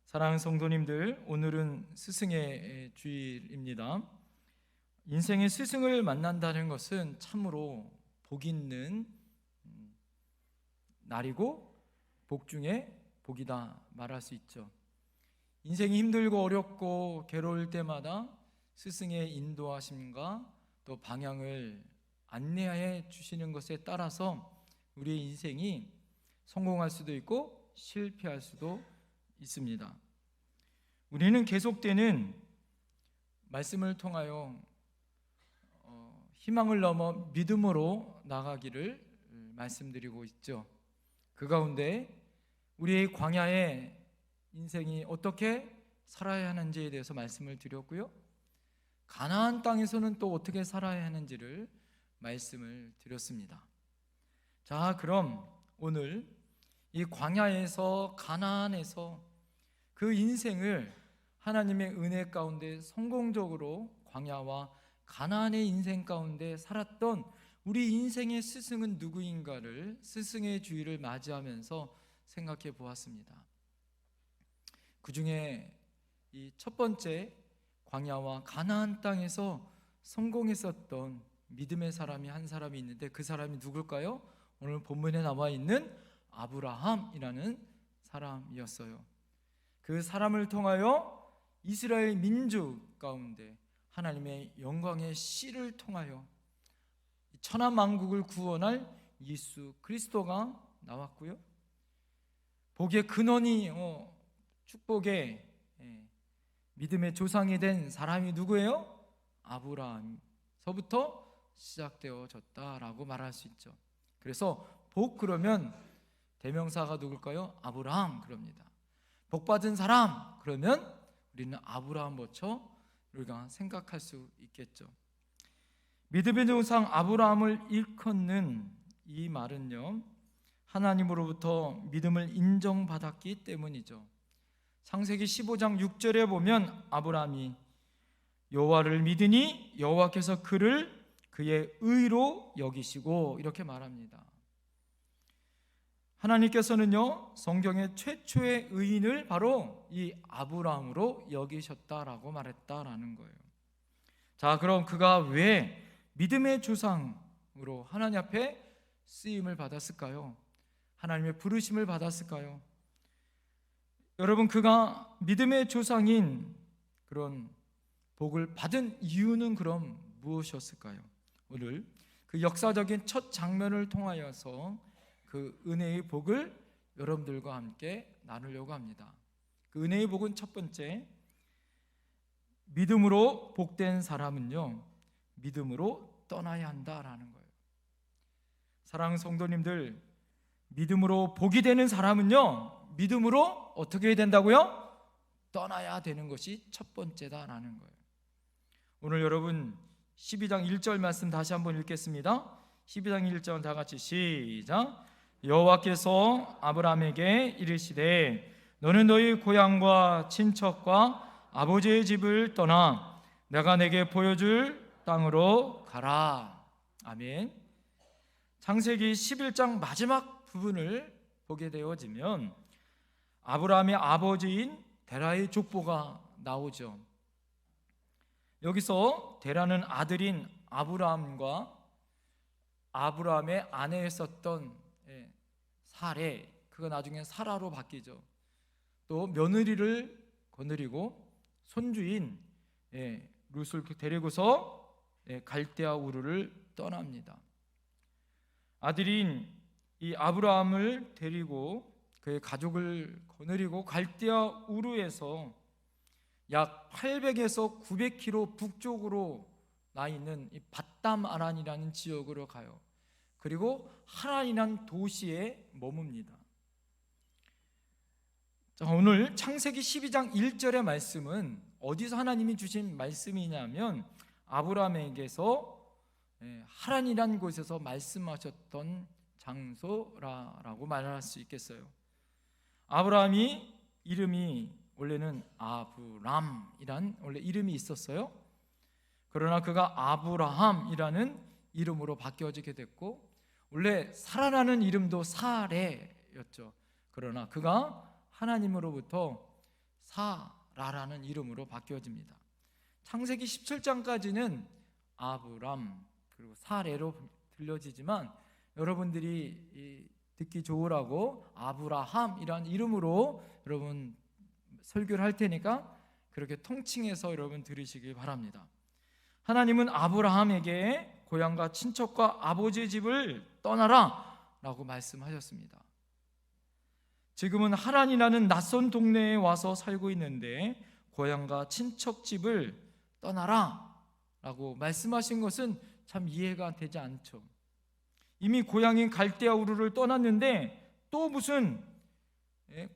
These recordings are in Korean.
사랑하는 성도님들, 오늘은 스승의 주일입니다. 인생의 스승을 만난다는 것은 참으로 복 있는 날이고 복 중에 복이다 말할 수 있죠. 인생이 힘들고 어렵고 괴로울 때마다 스승의 인도하심과 또 방향을 안내해 주시는 것에 따라서 우리의 인생이 성공할 수도 있고 실패할 수도 있습니다. 우리는 계속되는 말씀을 통하여 희망을 넘어 믿음으로 나가기를 말씀드리고 있죠. 그 가운데 우리의 광야의 인생이 어떻게 살아야 하는지에 대해서 말씀을 드렸고요, 가나안 땅에서는 또 어떻게 살아야 하는지를 말씀을 드렸습니다. 자, 그럼 오늘 이 광야에서 가나안에서 그 인생을 하나님의 은혜 가운데 성공적으로 광야와 가나안의 인생 가운데 살았던 우리 인생의 스승은 누구인가를 스승의 주일을 맞이하면서 생각해 보았습니다. 그 중에 이 첫 번째 광야와 가나안 땅에서 성공했었던 믿음의 사람이 한 사람이 있는데 그 사람이 누굴까요? 오늘 본문에 나와 있는 아브라함이라는 사람이었어요. 그 사람을 통하여 이스라엘 민족 가운데 하나님의 영광의 씨를 통하여 천하 만국을 구원할 예수 그리스도가 나왔고요, 복의 근원이 축복의 믿음의 조상이 된 사람이 누구예요? 아브라함서부터 시작되어졌다라고 말할 수 있죠. 그래서 복 그러면 대명사가 누굴까요? 아브라함 그럽니다. 복 받은 사람 그러면 우리는 아브라함부터 우리가 생각할 수 있겠죠. 믿음의 조상 아브라함을 일컫는 이 말은요, 하나님으로부터 믿음을 인정받았기 때문이죠. 창세기 15장 6절에 보면 아브라함이 여호와를 믿으니 여호와께서 그를 그의 의로 여기시고 이렇게 말합니다. 하나님께서는요, 성경의 최초의 의인을 바로 이 아브라함으로 여기셨다라고 말했다라는 거예요. 자, 그럼 그가 왜 믿음의 조상으로 하나님 앞에 쓰임을 받았을까요? 하나님의 부르심을 받았을까요? 여러분, 그가 믿음의 조상인 그런 복을 받은 이유는 그럼 무엇이었을까요? 오늘 그 역사적인 첫 장면을 통하여서 그 은혜의 복을 여러분들과 함께 나누려고 합니다. 그 은혜의 복은 첫 번째, 믿음으로 복된 사람은요, 믿음으로 떠나야 한다라는 거예요. 사랑하는 성도님들, 믿음으로 복이 되는 사람은요, 믿음으로 어떻게 해야 된다고요? 떠나야 되는 것이 첫 번째다라는 거예요. 오늘 여러분 12장 1절 말씀 다시 한번 읽겠습니다. 12장 1절 다 같이 시작. 여호와께서 아브라함에게 이르시되 너는 너희 고향과 친척과 아버지의 집을 떠나 내가 내게 보여줄 땅으로 가라. 아멘. 창세기 11장 마지막 부분을 보게 되어지면 아브라함의 아버지인 데라의 족보가 나오죠. 여기서 데라는 아들인 아브라함과 아브라함의 아내였었던 사레, 그가 나중에 사라로 바뀌죠. 또 며느리를 거느리고 손주인 룻을 데리고서 갈대아 우르를 떠납니다. 아들인 이 아브라함을 데리고 그의 가족을 거느리고 갈대아 우르에서 약 800에서 900km 북쪽으로 나 있는 이 밧담 아란이라는 지역으로 가요. 그리고 하란이라는 도시에 머뭅니다. 자, 오늘 창세기 12장 1절의 말씀은 어디서 하나님이 주신 말씀이냐면 아브라함에게서 하란이라는 곳에서 말씀하셨던 장소라고 말할 수 있겠어요. 아브라함이 이름이 원래는 아브람이란 원래 이름이 있었어요. 그러나 그가 아브라함이라는 이름으로 바뀌어지게 됐고, 원래 사라라는 이름도 사레였죠. 그러나 그가 하나님으로부터 사라라는 이름으로 바뀌어집니다. 창세기 17장까지는 아브람 그리고 사레로 들려지지만 여러분들이 듣기 좋으라고 아브라함이라는 이름으로 여러분 설교를 할 테니까 그렇게 통칭해서 여러분 들으시길 바랍니다. 하나님은 아브라함에게 고향과 친척과 아버지의 집을 떠나라 라고 말씀하셨습니다. 지금은 하란이라는 낯선 동네에 와서 살고 있는데 고향과 친척집을 떠나라 라고 말씀하신 것은 참 이해가 되지 않죠. 이미 고향인 갈대아 우르를 떠났는데 또 무슨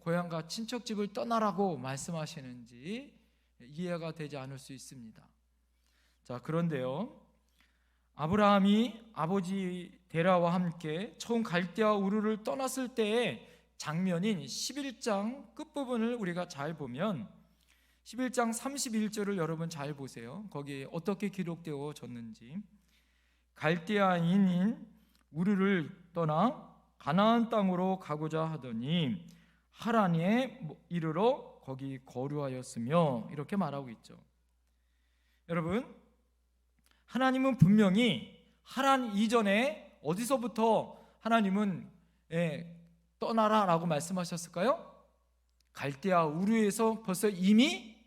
고향과 친척집을 떠나라고 말씀하시는지 이해가 되지 않을 수 있습니다. 자, 그런데요, 아브라함이 아버지 데라와 함께 처음 갈대아 우르를 떠났을 때의 장면인 11장 끝부분을 우리가 잘 보면 11장 31절을 여러분 잘 보세요. 거기에 어떻게 기록되어졌는지. 갈대아인인 우르를 떠나 가나안 땅으로 가고자 하더니 하란에 이르러 거기 거류하였으며 이렇게 말하고 있죠. 여러분, 하나님은 분명히 하란 이전에 어디서부터 하나님은 떠나라라고 말씀하셨을까요? 갈대아 우르에서 벌써 이미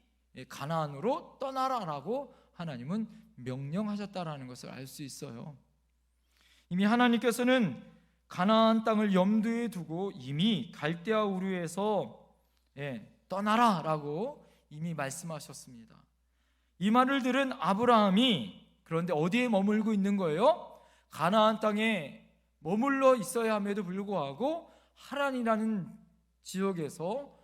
가나안으로 떠나라라고 하나님은 명령하셨다라는 것을 알 수 있어요. 이미 하나님께서는 가나안 땅을 염두에 두고 이미 갈대아 우르에서 떠나라라고 이미 말씀하셨습니다. 이 말을 들은 아브라함이 그런데 어디에 머물고 있는 거예요? 가나안 땅에 머물러 있어야 함에도 불구하고 하란이라는 지역에서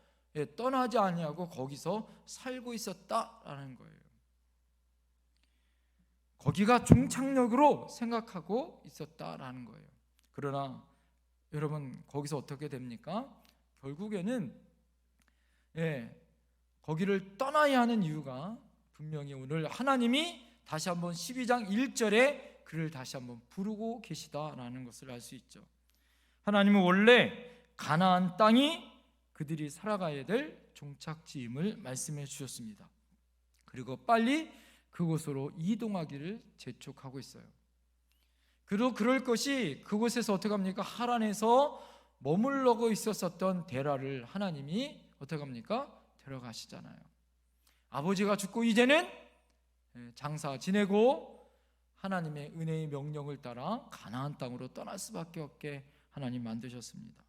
떠나지 아니하고 거기서 살고 있었다라는 거예요. 거기가 종착역으로 생각하고 있었다라는 거예요. 그러나 여러분, 거기서 어떻게 됩니까? 결국에는 거기를 떠나야 하는 이유가 분명히 오늘 하나님이 다시 한번 12장 1절에 그를 다시 한번 부르고 계시다라는 것을 알 수 있죠. 하나님은 원래 가나안 땅이 그들이 살아가야 될 종착지임을 말씀해 주셨습니다. 그리고 빨리 그곳으로 이동하기를 재촉하고 있어요. 그리고 그럴 것이 그곳에서 어떻게 합니까? 하란에서 머물러고 있었던 데라를 하나님이 어떻게 합니까? 데려가시잖아요. 아버지가 죽고 이제는 장사 지내고 하나님의 은혜의 명령을 따라 가나안 땅으로 떠날 수밖에 없게 하나님 만드셨습니다.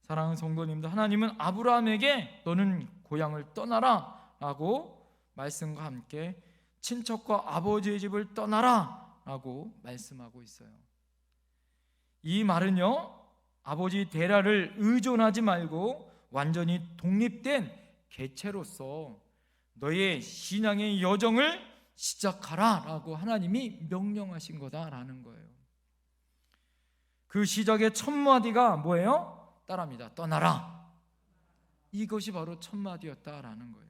사랑하는 성도님들, 하나님은 아브라함에게 너는 고향을 떠나라 라고 말씀과 함께 친척과 아버지의 집을 떠나라 라고 말씀하고 있어요. 이 말은요, 아버지 데라를 의존하지 말고 완전히 독립된 개체로서 너의 신앙의 여정을 시작하라 라고 하나님이 명령하신 거다라는 거예요. 그 시작의 첫 마디가 뭐예요? 따라합니다. 떠나라. 이것이 바로 첫 마디였다라는 거예요.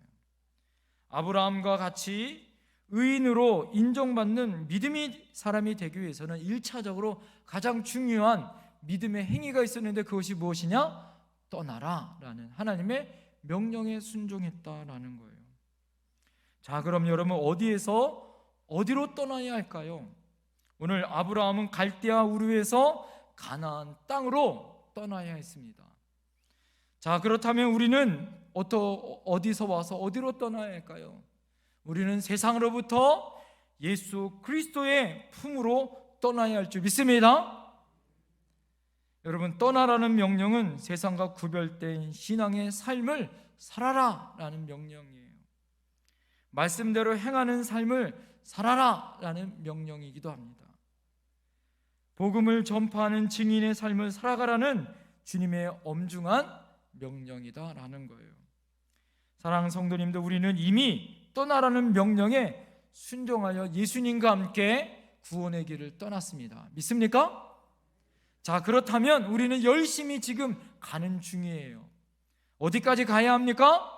아브라함과 같이 의인으로 인정받는 믿음의 사람이 되기 위해서는 1차적으로 가장 중요한 믿음의 행위가 있었는데 그것이 무엇이냐? 떠나라라는 하나님의 명령에 순종했다라는 거예요. 자, 그럼 여러분 어디로 떠나야 할까요? 오늘 아브라함은 갈대아 우르에서 가나안 땅으로 떠나야 했습니다. 자, 그렇다면 우리는 어디서 와서 어디로 떠나야 할까요? 우리는 세상으로부터 예수 그리스도의 품으로 떠나야 할 줄 믿습니다. 여러분, 떠나라는 명령은 세상과 구별된 신앙의 삶을 살아라라는 명령이에요. 말씀대로 행하는 삶을 살아라라는 명령이기도 합니다. 복음을 전파하는 증인의 삶을 살아가라는 주님의 엄중한 명령이다라는 거예요. 사랑하는 성도님들, 우리는 이미 떠나라는 명령에 순종하여 예수님과 함께 구원의 길을 떠났습니다. 믿습니까? 자, 그렇다면 우리는 열심히 지금 가는 중이에요. 어디까지 가야 합니까?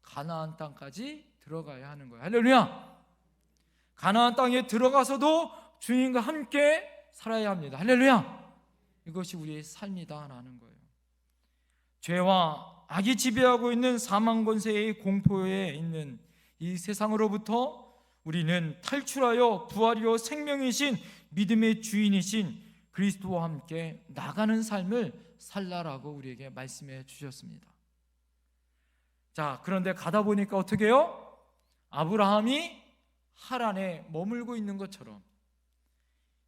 가나안 땅까지 들어가야 하는 거예요. 할렐루야! 가나안 땅에 들어가서도 주님과 함께 살아야 합니다. 할렐루야! 이것이 우리의 삶이다라는 거예요. 죄와 악이 지배하고 있는 사망 권세의 공포에 있는 이 세상으로부터 우리는 탈출하여 부활이요 생명이신 믿음의 주인이신 그리스도와 함께 나가는 삶을 살라라고 우리에게 말씀해 주셨습니다. 자, 그런데 가다 보니까 어떻게 해요? 아브라함이 하란에 머물고 있는 것처럼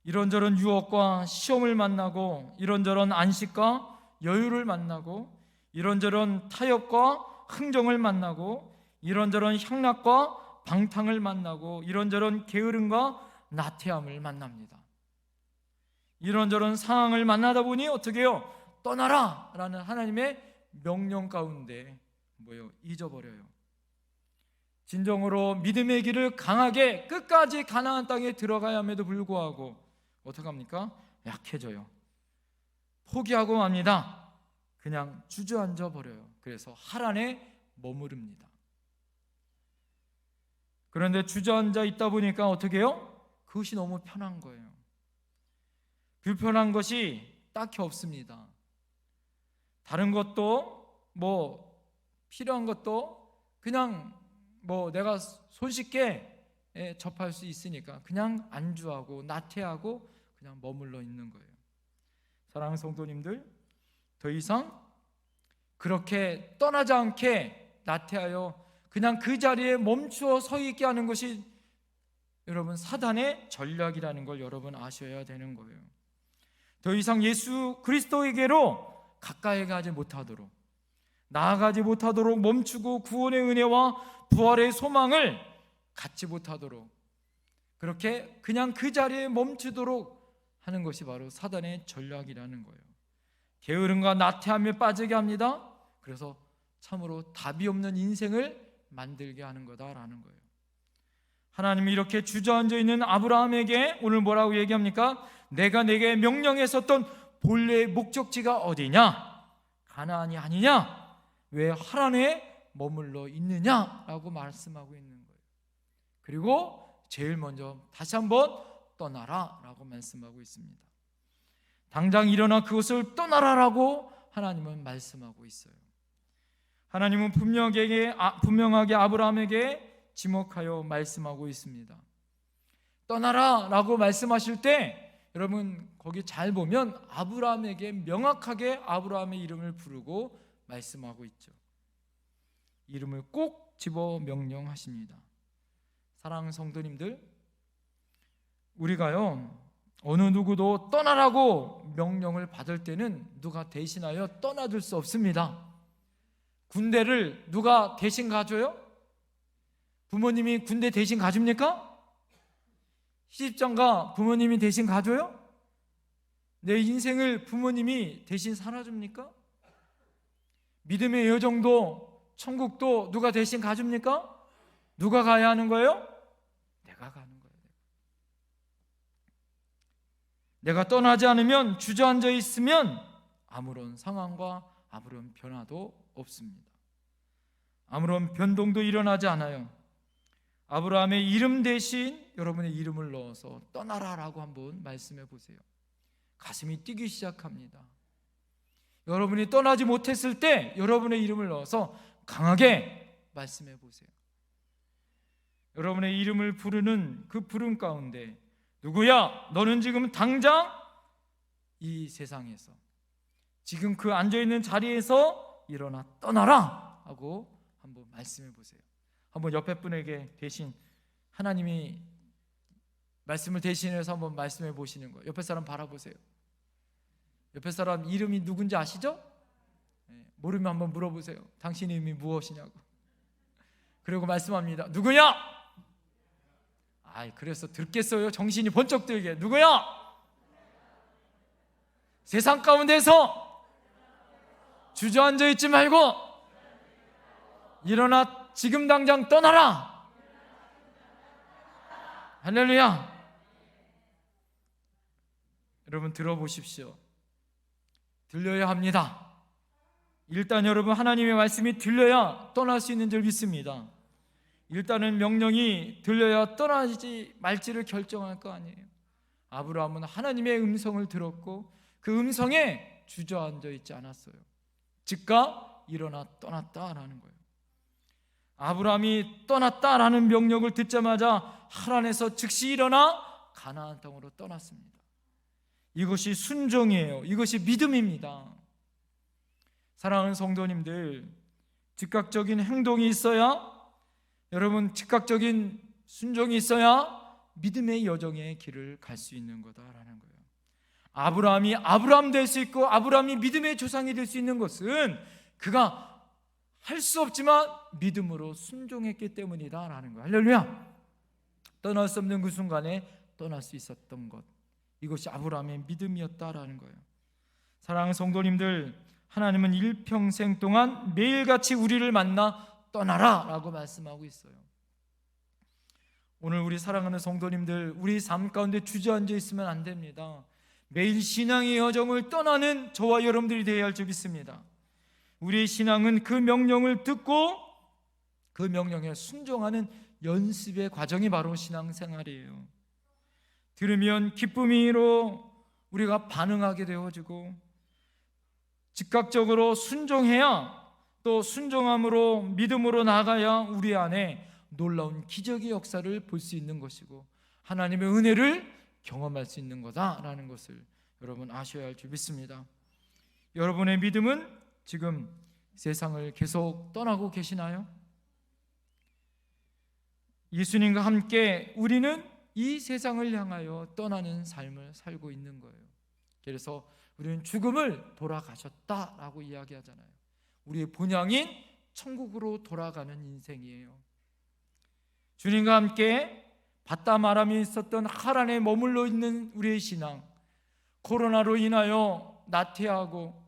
이런저런 유혹과 시험을 만나고 이런저런 안식과 여유를 만나고 이런저런 타협과 흥정을 만나고 이런저런 향락과 방탕을 만나고 이런저런 게으름과 나태함을 만납니다. 이런저런 상황을 만나다 보니 어떻게 해요? 떠나라! 라는 하나님의 명령 가운데 잊어버려요. 진정으로 믿음의 길을 강하게 끝까지 가나안 땅에 들어가야 함에도 불구하고 어떻게 합니까? 약해져요. 포기하고 맙니다. 그냥 주저앉아 버려요. 그래서 하란에 머무릅니다. 그런데 주저앉아 있다 보니까 어떻게 해요? 그것이 너무 편한 거예요. 불편한 것이 딱히 없습니다. 다른 것도 필요한 것도 그냥 내가 손쉽게 접할 수 있으니까 그냥 안주하고 나태하고 그냥 머물러 있는 거예요. 사랑하는 성도님들, 더 이상 그렇게 떠나지 않게 나태하여 그냥 그 자리에 멈추어 서 있게 하는 것이 여러분 사단의 전략이라는 걸 여러분 아셔야 되는 거예요. 더 이상 예수 그리스도에게로 가까이 가지 못하도록, 나아가지 못하도록 멈추고 구원의 은혜와 부활의 소망을 갖지 못하도록, 그렇게 그냥 그 자리에 멈추도록 하는 것이 바로 사단의 전략이라는 거예요. 게으름과 나태함에 빠지게 합니다. 그래서 참으로 답이 없는 인생을 만들게 하는 거다라는 거예요. 하나님이 이렇게 주저앉아 있는 아브라함에게 오늘 뭐라고 얘기합니까? 내가 내게 명령했었던 본래의 목적지가 어디냐? 가나안이 아니냐? 왜 하란에 머물러 있느냐라고 말씀하고 있는 거예요. 그리고 제일 먼저 다시 한번 떠나라라고 말씀하고 있습니다. 당장 일어나 그것을 떠나라라고 하나님은 말씀하고 있어요. 하나님은 분명하게 아브라함에게 지목하여 말씀하고 있습니다. 떠나라라고 말씀하실 때 여러분 거기 잘 보면 아브라함에게 명확하게 아브라함의 이름을 부르고 말씀하고 있죠. 이름을 꼭 집어 명령하십니다. 사랑하는 성도님들, 우리가요 어느 누구도 떠나라고 명령을 받을 때는 누가 대신하여 떠나줄 수 없습니다. 군대를 누가 대신 가줘요? 부모님이 군대 대신 가줍니까? 시집장가 부모님이 대신 가줘요? 내 인생을 부모님이 대신 살아줍니까? 믿음의 여정도 천국도 누가 대신 가줍니까? 누가 가야 하는 거예요? 내가 가는 거예요. 내가 떠나지 않으면, 주저앉아 있으면 아무런 상황과 아무런 변화도 없습니다. 아무런 변동도 일어나지 않아요. 아브라함의 이름 대신 여러분의 이름을 넣어서 떠나라라고 한번 말씀해 보세요. 가슴이 뛰기 시작합니다. 여러분이 떠나지 못했을 때 여러분의 이름을 넣어서 강하게 말씀해 보세요. 여러분의 이름을 부르는 그 부름 가운데 누구야? 너는 지금 당장 이 세상에서 지금 그 앉아있는 자리에서 일어나 떠나라 하고 한번 말씀해 보세요. 한번 옆에 분에게 대신 하나님이 말씀을 대신해서 한번 말씀해 보시는 거예요. 옆에 사람 바라보세요. 옆에 사람 이름이 누군지 아시죠? 모르면 한번 물어보세요. 당신의 이름이 무엇이냐고. 그리고 말씀합니다. 누구냐? 그래서 듣겠어요? 정신이 번쩍 들게. 누구야? 세상 가운데서 주저앉아 있지 말고 일어나 지금 당장 떠나라. 할렐루야. 여러분 들어보십시오. 들려야 합니다. 일단 여러분 하나님의 말씀이 들려야 떠날 수 있는 줄 믿습니다. 일단은 명령이 들려야 떠나지 말지를 결정할 거 아니에요. 아브라함은 하나님의 음성을 들었고 그 음성에 주저앉아 있지 않았어요. 즉각 일어나 떠났다라는 거예요. 아브라함이 떠났다라는 명령을 듣자마자 하란에서 즉시 일어나 가나안 땅으로 떠났습니다. 이것이 순종이에요. 이것이 믿음입니다. 사랑하는 성도님들, 즉각적인 행동이 있어야, 여러분 즉각적인 순종이 있어야 믿음의 여정의 길을 갈 수 있는 거다라는 거예요. 아브라함이 아브라함 될 수 있고 아브라함이 믿음의 조상이 될 수 있는 것은 그가 할 수 없지만 믿음으로 순종했기 때문이다라는 거예요. 할렐루야. 떠날 수 없는 그 순간에 떠날 수 있었던 것, 이것이 아브라함의 믿음이었다라는 거예요. 사랑하는 성도님들, 하나님은 일평생 동안 매일같이 우리를 만나 떠나라 라고 말씀하고 있어요. 오늘 우리 사랑하는 성도님들, 우리 삶 가운데 주저앉아 있으면 안 됩니다. 매일 신앙의 여정을 떠나는 저와 여러분들이 되어야 할 줄 믿습니다. 우리의 신앙은 그 명령을 듣고 그 명령에 순종하는 연습의 과정이 바로 신앙생활이에요. 들으면 기쁨으로 우리가 반응하게 되어지고 즉각적으로 순종해야, 또 순종함으로 믿음으로 나아가야 우리 안에 놀라운 기적의 역사를 볼 수 있는 것이고 하나님의 은혜를 경험할 수 있는 거다라는 것을 여러분 아셔야 할 줄 믿습니다. 여러분의 믿음은 지금 세상을 계속 떠나고 계시나요? 예수님과 함께 우리는 이 세상을 향하여 떠나는 삶을 살고 있는 거예요. 그래서 우리는 죽음을 돌아가셨다라고 이야기하잖아요. 우리의 본향인 천국으로 돌아가는 인생이에요. 주님과 함께 바다 바람이 있었던 하란에 머물러 있는 우리의 신앙, 코로나로 인하여 나태하고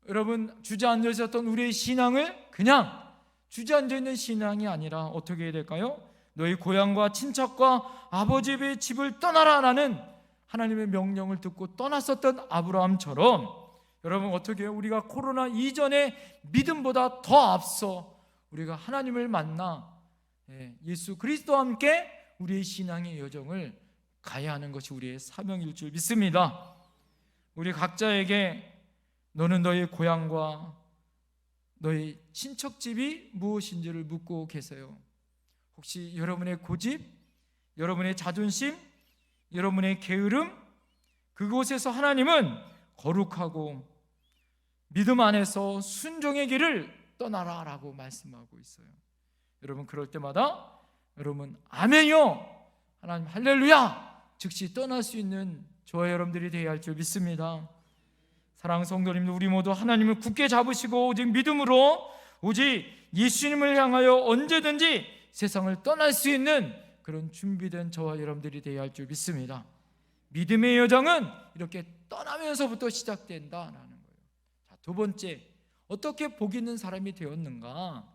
여러분 주저앉아 있었던 우리의 신앙을 그냥 주저앉아 있는 신앙이 아니라 어떻게 해야 될까요? 너희 고향과 친척과 아버지 집의 집을 떠나라라는 하나님의 명령을 듣고 떠났었던 아브라함처럼 여러분 어떻게 해요? 우리가 코로나 이전의 믿음보다 더 앞서 우리가 하나님을 만나 예수 그리스도와 함께 우리의 신앙의 여정을 가야 하는 것이 우리의 사명일 줄 믿습니다. 우리 각자에게 너는 너의 고향과 너의 친척집이 무엇인지를 묻고 계세요. 혹시 여러분의 고집, 여러분의 자존심, 여러분의 게으름, 그곳에서 하나님은 거룩하고 믿음 안에서 순종의 길을 떠나라 라고 말씀하고 있어요. 여러분 그럴 때마다 여러분 아멘이요, 하나님 할렐루야 즉시 떠날 수 있는 저와 여러분들이 되어야 할 줄 믿습니다. 사랑하는 성도님들, 우리 모두 하나님을 굳게 잡으시고 오직 믿음으로 오직 예수님을 향하여 언제든지 세상을 떠날 수 있는 그런 준비된 저와 여러분들이 되어야 할 줄 믿습니다. 믿음의 여정은 이렇게 떠나면서부터 시작된다라는 거예요. 자, 두 번째, 어떻게 복 있는 사람이 되었는가?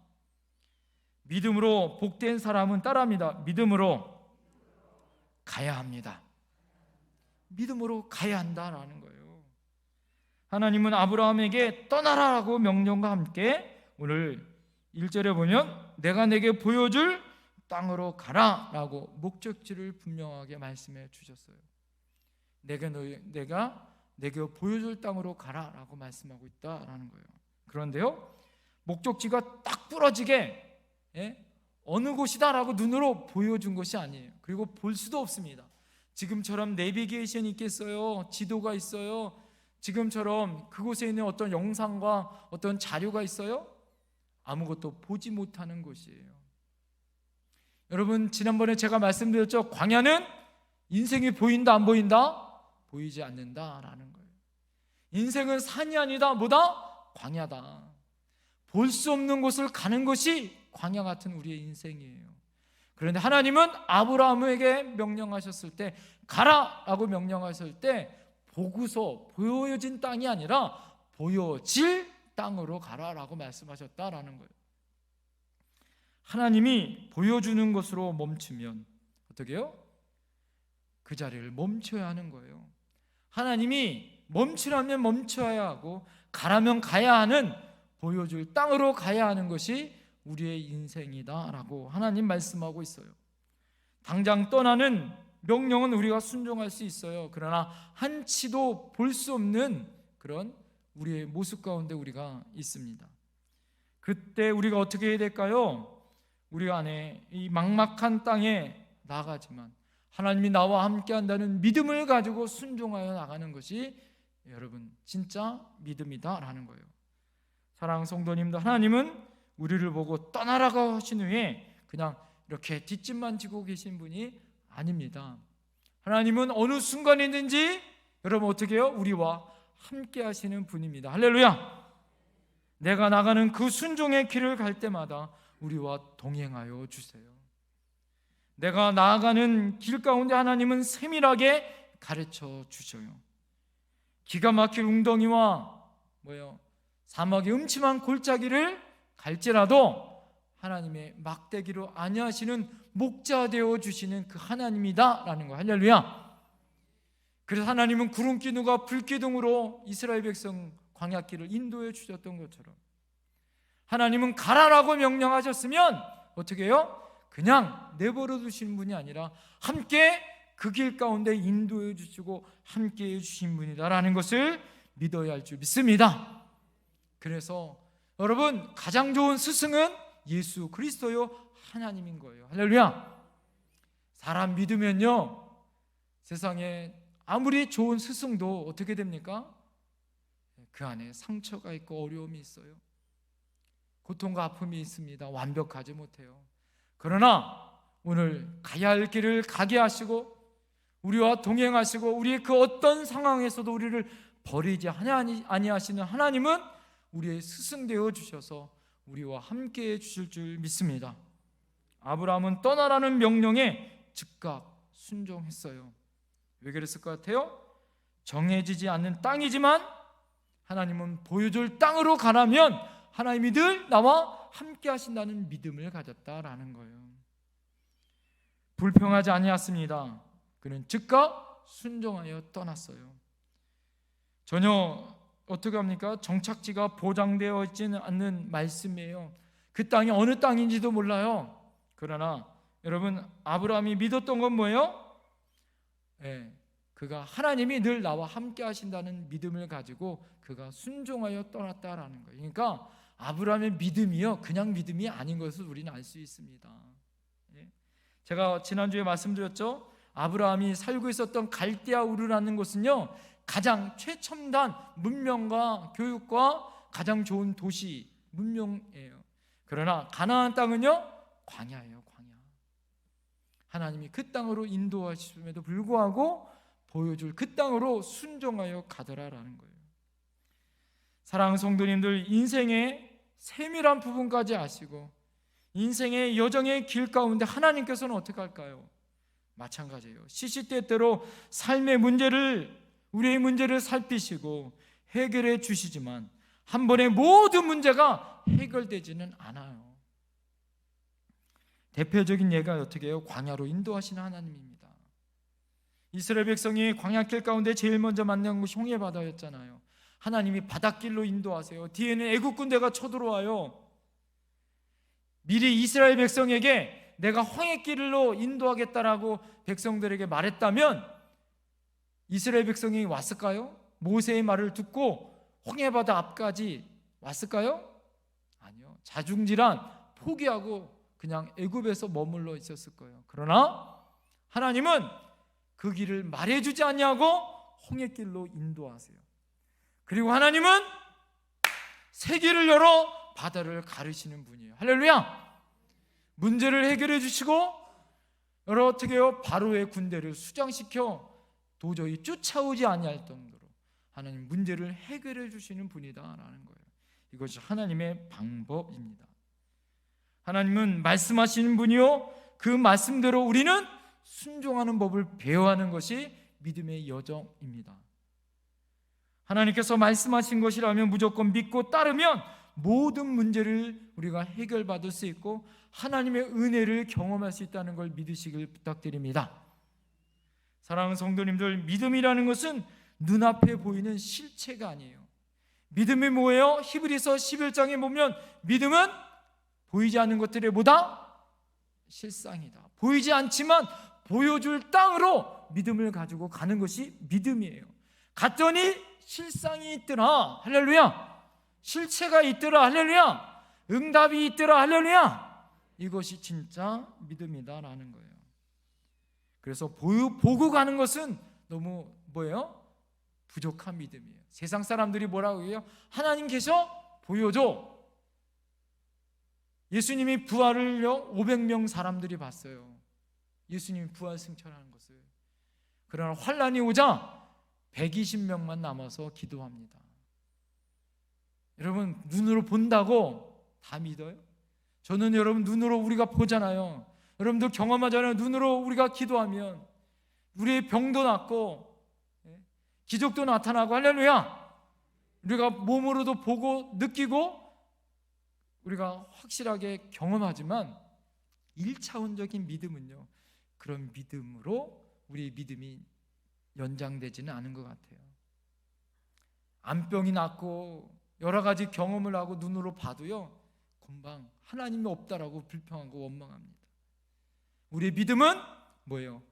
믿음으로 복된 사람은 따라합니다. 믿음으로 가야 합니다. 믿음으로 가야 한다라는 거예요. 하나님은 아브라함에게 떠나라라고 명령과 함께 오늘 1절에 보면 내가 내게 보여줄 땅으로 가라라고 목적지를 분명하게 말씀해 주셨어요. 내가 내게 보여줄 땅으로 가라라고 말씀하고 있다라는 거예요. 그런데요, 목적지가 딱 부러지게 어느 곳이다라고 눈으로 보여준 것이 아니에요. 그리고 볼 수도 없습니다. 지금처럼 내비게이션이 있겠어요? 지도가 있어요? 지금처럼 그곳에 있는 어떤 영상과 어떤 자료가 있어요? 아무것도 보지 못하는 곳이에요. 여러분 지난번에 제가 말씀드렸죠. 광야는 인생이 보인다 안 보인다? 보이지 않는다라는 거예요. 인생은 산이 아니다 뭐다? 광야다. 볼 수 없는 곳을 가는 것이 광야 같은 우리의 인생이에요. 그런데 하나님은 아브라함에게 명령하셨을 때 가라라고 명령하셨을 때 보고서 보여진 땅이 아니라 보여질 땅으로 가라라고 말씀하셨다라는 거예요. 하나님이 보여주는 것으로 멈추면 어떻게 해요? 그 자리를 멈춰야 하는 거예요. 하나님이 멈추라면 멈춰야 하고 가라면 가야 하는 보여줄 땅으로 가야 하는 것이 우리의 인생이다라고 하나님 말씀하고 있어요. 당장 떠나는 명령은 우리가 순종할 수 있어요. 그러나 한치도 볼 수 없는 그런 우리의 모습 가운데 우리가 있습니다. 그때 우리가 어떻게 해야 될까요? 우리 안에 이 막막한 땅에 나가지만 하나님이 나와 함께한다는 믿음을 가지고 순종하여 나가는 것이 여러분 진짜 믿음이다라는 거예요. 사랑하는 성도님들, 하나님은 우리를 보고 떠나라고 하신 후에 그냥 이렇게 뒷짐만 지고 계신 분이 아닙니다. 하나님은 어느 순간이든지 여러분 어떻게 해요? 우리와 함께 하시는 분입니다. 할렐루야. 내가 나가는 그 순종의 길을 갈 때마다 우리와 동행하여 주세요. 내가 나아가는 길 가운데 하나님은 세밀하게 가르쳐 주셔요. 기가 막힐 웅덩이와 사막의 음침한 골짜기를 갈지라도 하나님의 막대기로 안위하시는 목자 되어 주시는 그 하나님이다라는 거. 할렐루야. 그래서 하나님은 구름기둥과 불기둥으로 이스라엘 백성 광야길을 인도해 주셨던 것처럼 하나님은 가라라고 명령하셨으면 어떻게 해요? 그냥 내버려 두신 분이 아니라 함께 그 길 가운데 인도해 주시고 함께 해 주신 분이다라는 것을 믿어야 할 줄 믿습니다. 그래서 여러분 가장 좋은 스승은 예수 그리스도요 하나님인 거예요. 할렐루야. 사람 믿으면요 세상에 아무리 좋은 스승도 어떻게 됩니까? 그 안에 상처가 있고 어려움이 있어요. 고통과 아픔이 있습니다. 완벽하지 못해요. 그러나 오늘 가야 할 길을 가게 하시고 우리와 동행하시고 우리의 그 어떤 상황에서도 우리를 버리지 아니하시는 하나님은 우리의 스승 되어 주셔서 우리와 함께 해 주실 줄 믿습니다. 아브라함은 떠나라는 명령에 즉각 순종했어요. 왜 그랬을 것 같아요? 정해지지 않는 땅이지만 하나님은 보여줄 땅으로 가라면 하나님이 늘 나와 함께 하신다는 믿음을 가졌다라는 거예요. 불평하지 아니했습니다. 그는 즉각 순종하여 떠났어요. 전혀 어떻게 합니까? 정착지가 보장되어 있지는 않는 말씀이에요. 그 땅이 어느 땅인지도 몰라요. 그러나 여러분 아브라함이 믿었던 건 뭐예요? 그가 하나님이 늘 나와 함께 하신다는 믿음을 가지고 그가 순종하여 떠났다라는 거예요. 그러니까 아브라함의 믿음이요 그냥 믿음이 아닌 것을 우리는 알 수 있습니다. 제가 지난주에 말씀드렸죠. 아브라함이 살고 있었던 갈대아 우르라는 곳은요 가장 최첨단 문명과 교육과 가장 좋은 도시 문명이에요. 그러나 가나안 땅은요 광야예요. 광야. 하나님이 그 땅으로 인도하심에도 불구하고 보여줄 그 땅으로 순종하여 가더라라는 거예요. 사랑하는 성도님들, 인생의 세밀한 부분까지 아시고 인생의 여정의 길 가운데 하나님께서는 어떻게 할까요? 마찬가지예요. 시시때때로 삶의 문제를 우리의 문제를 살피시고 해결해 주시지만 한 번에 모든 문제가 해결되지는 않아요. 대표적인 예가 어떻게 해요? 광야로 인도하시는 하나님입니다. 이스라엘 백성이 광야길 가운데 제일 먼저 만난 곳이 홍해바다였잖아요. 하나님이 바닷길로 인도하세요. 뒤에는 애국 군대가 쳐들어와요. 미리 이스라엘 백성에게 내가 홍해길로 인도하겠다라고 백성들에게 말했다면 이스라엘 백성이 왔을까요? 모세의 말을 듣고 홍해바다 앞까지 왔을까요? 아니요. 자중질환 포기하고 그냥 애굽에서 머물러 있었을 거예요. 그러나 하나님은 그 길을 말해주지 않냐고 홍해길로 인도하세요. 그리고 하나님은 세계를 열어 바다를 가르시는 분이에요. 할렐루야. 문제를 해결해 주시고 어떻게 해요? 바로의 군대를 수장시켜 도저히 쫓아오지 아니할 정도로 하나님 문제를 해결해 주시는 분이다라는 거예요. 이것이 하나님의 방법입니다. 하나님은 말씀하시는 분이요 그 말씀대로 우리는 순종하는 법을 배워하는 것이 믿음의 여정입니다. 하나님께서 말씀하신 것이라면 무조건 믿고 따르면 모든 문제를 우리가 해결받을 수 있고 하나님의 은혜를 경험할 수 있다는 걸 믿으시길 부탁드립니다. 사랑하는 성도님들, 믿음이라는 것은 눈앞에 보이는 실체가 아니에요. 믿음이 뭐예요? 히브리서 11장에 보면 믿음은 보이지 않는 것들의 뭐다? 실상이다. 보이지 않지만 보여줄 땅으로 믿음을 가지고 가는 것이 믿음이에요. 갔더니 실상이 있더라. 할렐루야. 실체가 있더라. 할렐루야. 응답이 있더라. 할렐루야. 이것이 진짜 믿음이다라는 거예요. 그래서 보고 가는 것은 너무 뭐예요? 부족한 믿음이에요. 세상 사람들이 뭐라고 해요? 하나님 계셔? 보여줘. 예수님이 부활을요 500명 사람들이 봤어요. 예수님이 부활 승천하는 것을. 그러나 환란이 오자 120명만 남아서 기도합니다. 여러분, 눈으로 본다고 다 믿어요? 저는 여러분 눈으로 우리가 보잖아요. 여러분들 경험하잖아요. 눈으로 우리가 기도하면 우리의 병도 낫고 기적도 나타나고 할렐루야. 우리가 몸으로도 보고 느끼고 우리가 확실하게 경험하지만 1차원적인 믿음은요, 그런 믿음으로 우리의 믿음이 연장되지는 않은 것 같아요. 암병이 낫고 여러 가지 경험을 하고 눈으로 봐도요, 금방 하나님이 없다라고 불평하고 원망합니다. 우리의 믿음은 뭐예요?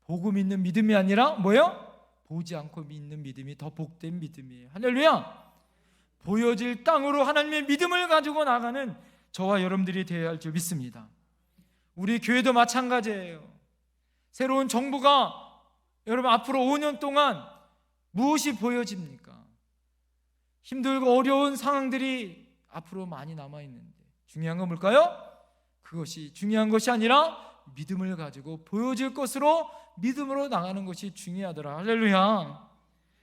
보고 믿는 믿음이 아니라 뭐예요? 보지 않고 믿는 믿음이 더 복된 믿음이에요. 할렐루야. 보여질 땅으로 하나님의 믿음을 가지고 나가는 저와 여러분들이 되어야 할 줄 믿습니다. 우리 교회도 마찬가지예요. 새로운 정부가 여러분 앞으로 5년 동안 무엇이 보여집니까? 힘들고 어려운 상황들이 앞으로 많이 남아있는데 중요한 건 뭘까요? 그것이 중요한 것이 아니라 믿음을 가지고 보여질 것으로 믿음으로 나가는 것이 중요하더라. 할렐루야.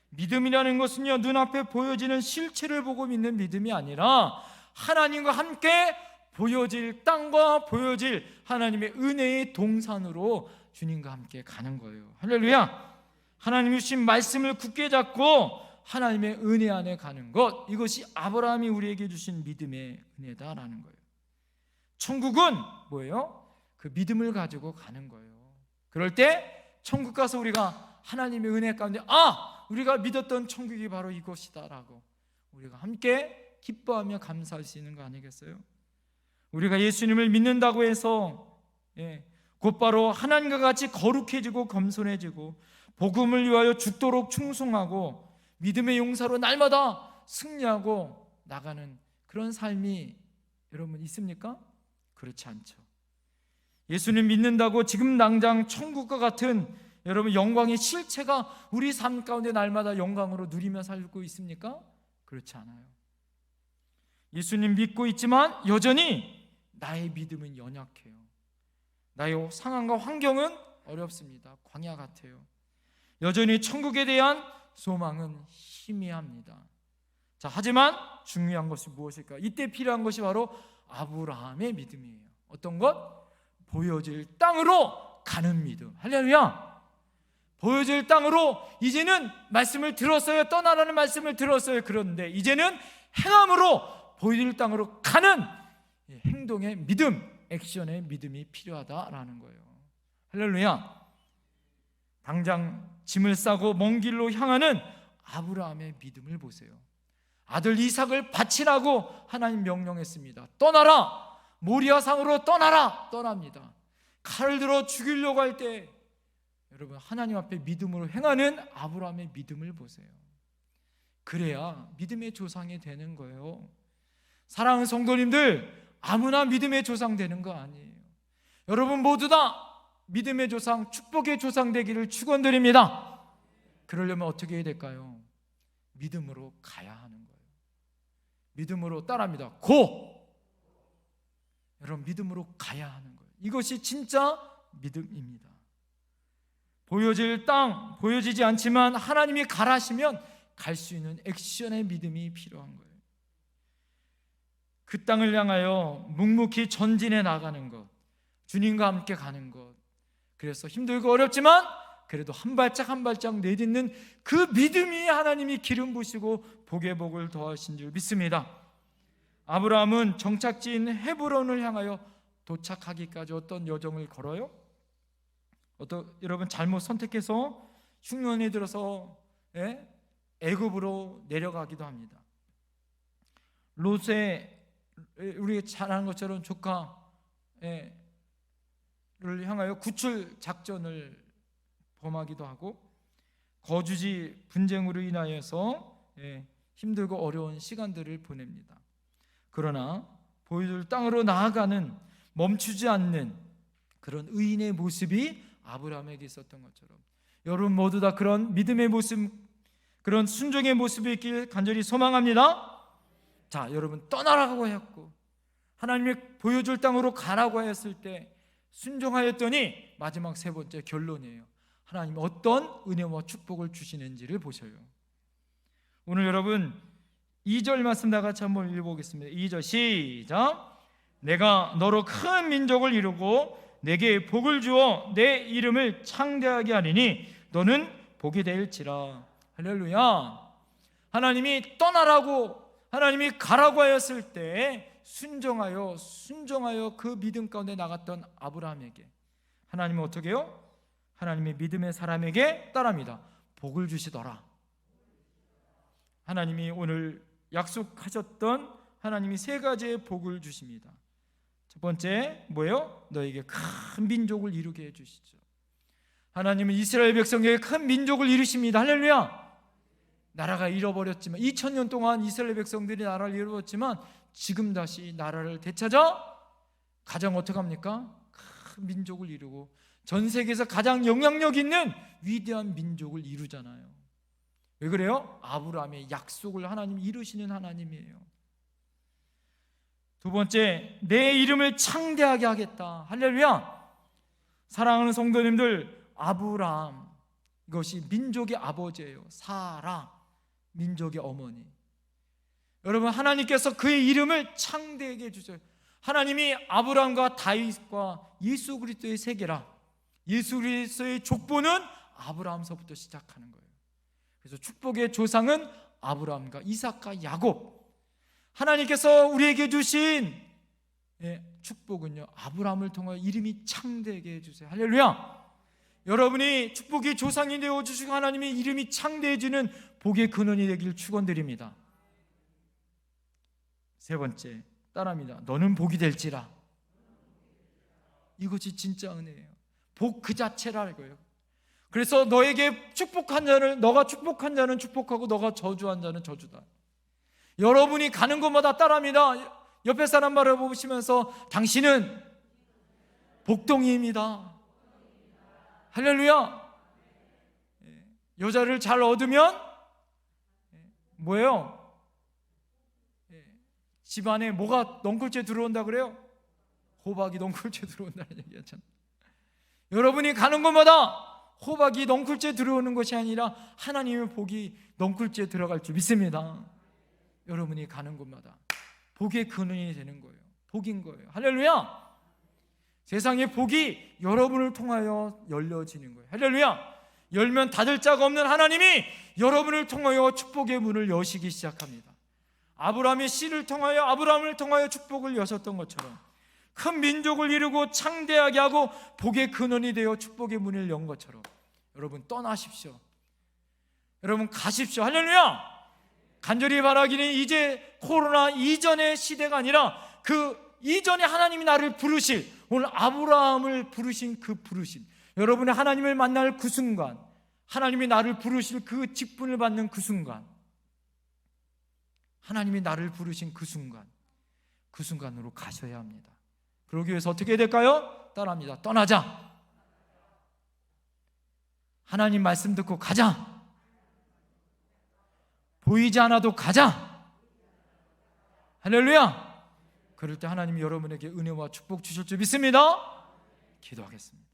믿음이라는 것은요, 눈앞에 보여지는 실체를 보고 믿는 믿음이 아니라 하나님과 함께 보여질 땅과 보여질 하나님의 은혜의 동산으로 주님과 함께 가는 거예요. 할렐루야. 하나님이 주신 말씀을 굳게 잡고 하나님의 은혜 안에 가는 것, 이것이 아브라함이 우리에게 주신 믿음의 은혜다라는 거예요. 천국은 뭐예요? 그 믿음을 가지고 가는 거예요. 그럴 때 천국 가서 우리가 하나님의 은혜 가운데 우리가 믿었던 천국이 바로 이곳이다라고 우리가 함께 기뻐하며 감사할 수 있는 거 아니겠어요? 우리가 예수님을 믿는다고 해서 곧바로 하나님과 같이 거룩해지고 겸손해지고 복음을 위하여 죽도록 충성하고 믿음의 용사로 날마다 승리하고 나가는 그런 삶이 여러분 있습니까? 그렇지 않죠. 예수님 믿는다고 지금 당장 천국과 같은 여러분 영광의 실체가 우리 삶 가운데 날마다 영광으로 누리며 살고 있습니까? 그렇지 않아요. 예수님 믿고 있지만 여전히 나의 믿음은 연약해요. 나의 상황과 환경은 어렵습니다. 광야 같아요. 여전히 천국에 대한 소망은 희미합니다. 자, 하지만 중요한 것이 무엇일까? 이때 필요한 것이 바로 아브라함의 믿음이에요. 어떤 것? 보여질 땅으로 가는 믿음. 할렐루야. 보여질 땅으로 이제는 말씀을 들었어요. 떠나라는 말씀을 들었어요. 그런데 이제는 행함으로 보여질 땅으로 가는 행동의 믿음, 액션의 믿음이 필요하다라는 거예요. 할렐루야. 당장 짐을 싸고 먼 길로 향하는 아브라함의 믿음을 보세요. 아들 이삭을 바치라고 하나님 명령했습니다. 떠나라. 모리아상으로 떠나라. 떠납니다. 칼을 들어 죽이려고 할 때 여러분 하나님 앞에 믿음으로 행하는 아브라함의 믿음을 보세요. 그래야 믿음의 조상이 되는 거예요. 사랑하는 성도님들, 아무나 믿음의 조상 되는 거 아니에요. 여러분 모두 다 믿음의 조상, 축복의 조상 되기를 축원드립니다. 그러려면 어떻게 해야 될까요? 믿음으로 가야 하는 거예요. 믿음으로 따라합니다. 고! 여러분 믿음으로 가야 하는 거예요. 이것이 진짜 믿음입니다. 보여질 땅, 보여지지 않지만 하나님이 가라시면 갈 수 있는 액션의 믿음이 필요한 거예요. 그 땅을 향하여 묵묵히 전진해 나가는 것, 주님과 함께 가는 것. 그래서 힘들고 어렵지만 그래도 한 발짝 한 발짝 내딛는 그 믿음이 하나님이 기름 부으시고 복의 복을 더하신 줄 믿습니다. 아브라함은 정착지인 헤브론을 향하여 도착하기까지 어떤 여정을 걸어요? 여러분 잘못 선택해서 흉년이 들어서 애굽으로 내려가기도 합니다. 롯의 우리가 잘 아는 것처럼 조카를 향하여 구출 작전을 범하기도 하고 거주지 분쟁으로 인하여서 힘들고 어려운 시간들을 보냅니다. 그러나 보여줄 땅으로 나아가는, 멈추지 않는 그런 의인의 모습이 아브라함에게 있었던 것처럼 여러분 모두 다 그런 믿음의 모습, 그런 순종의 모습이 있길 간절히 소망합니다. 자, 여러분 떠나라고 했고 하나님이 보여줄 땅으로 가라고 했을 때 순종하였더니 마지막 세 번째 결론이에요. 하나님이 어떤 은혜와 축복을 주시는지를 보셔요. 오늘 여러분 2절 말씀 다 같이 한번 읽어보겠습니다. 2절 시작. 내가 너로 큰 민족을 이루고 내게 복을 주어 내 이름을 창대하게 하리니 너는 복이 될지라. 할렐루야. 하나님이 떠나라고, 하나님이 가라고 하였을 때 순종하여 그 믿음 가운데 나갔던 아브라함에게 하나님은 어떻게 해요? 하나님의 믿음의 사람에게 따릅니다. 복을 주시더라. 하나님이 오늘 약속하셨던 하나님이 세 가지의 복을 주십니다. 첫 번째 뭐예요? 너에게 큰 민족을 이루게 해주시죠. 하나님은 이스라엘 백성에게 큰 민족을 이루십니다. 할렐루야. 나라가 잃어버렸지만 2000년 동안 이스라엘 백성들이 나라를 잃어버렸지만 지금 다시 나라를 되찾아 가장 어떻게 합니까? 큰 민족을 이루고 전 세계에서 가장 영향력 있는 위대한 민족을 이루잖아요. 왜 그래요? 아브라함의 약속을 하나님이 이루시는 하나님이에요. 두 번째, 내 이름을 창대하게 하겠다. 할렐루야. 사랑하는 성도님들, 아브라함 이것이 민족의 아버지예요. 사라 민족의 어머니. 여러분 하나님께서 그의 이름을 창대하게 해주셔요. 하나님이 아브라함과 다윗과 예수 그리스도의 세계라. 예수 그리스도의 족보는 아브라함서부터 시작하는 거예요. 그래서 축복의 조상은 아브라함과 이삭과 야곱. 하나님께서 우리에게 주신 축복은요, 아브라함을 통하여 이름이 창대하게 해주세요. 할렐루야. 여러분이 축복의 조상이 되어주시고 하나님의 이름이 창대해지는 복의 근원이 되길 축원드립니다. 세 번째, 따라합니다. 너는 복이 될지라. 이것이 진짜 은혜예요. 복 그 자체라는 거예요. 그래서 너에게 축복한 자를, 너가 축복한 자는 축복하고 너가 저주한 자는 저주다. 여러분이 가는 곳마다 따라합니다. 옆에 사람 바라보시면서 당신은 복덩이입니다. 할렐루야. 여자를 잘 얻으면 뭐예요? 집안에 뭐가 넝쿨째 들어온다 그래요? 호박이 넝쿨째 들어온다는 얘기였잖아요. 여러분이 가는 곳마다 호박이 넝쿨째 들어오는 것이 아니라 하나님의 복이 넝쿨째 들어갈 줄 믿습니다. 여러분이 가는 곳마다 복의 근원이 되는 거예요. 복인 거예요. 할렐루야. 세상의 복이 여러분을 통하여 열려지는 거예요. 할렐루야. 열면 닫을 자가 없는 하나님이 여러분을 통하여 축복의 문을 여시기 시작합니다. 아브라함의 씨를 통하여, 아브라함을 통하여 축복을 여셨던 것처럼 큰 민족을 이루고 창대하게 하고 복의 근원이 되어 축복의 문을 연 것처럼 여러분 떠나십시오. 여러분 가십시오. 할렐루야. 간절히 바라기는 이제 코로나 이전의 시대가 아니라 그 이전에 하나님이 나를 부르실, 오늘 아브라함을 부르신 그 부르심, 여러분의 하나님을 만날 그 순간, 하나님이 나를 부르실 그 직분을 받는 그 순간, 하나님이 나를 부르신 그 순간, 그 순간으로 가셔야 합니다. 그러기 위해서 어떻게 해야 될까요? 따라합니다. 떠나자. 하나님 말씀 듣고 가자. 보이지 않아도 가자. 할렐루야. 그럴 때 하나님이 여러분에게 은혜와 축복 주실 줄 믿습니다. 기도하겠습니다.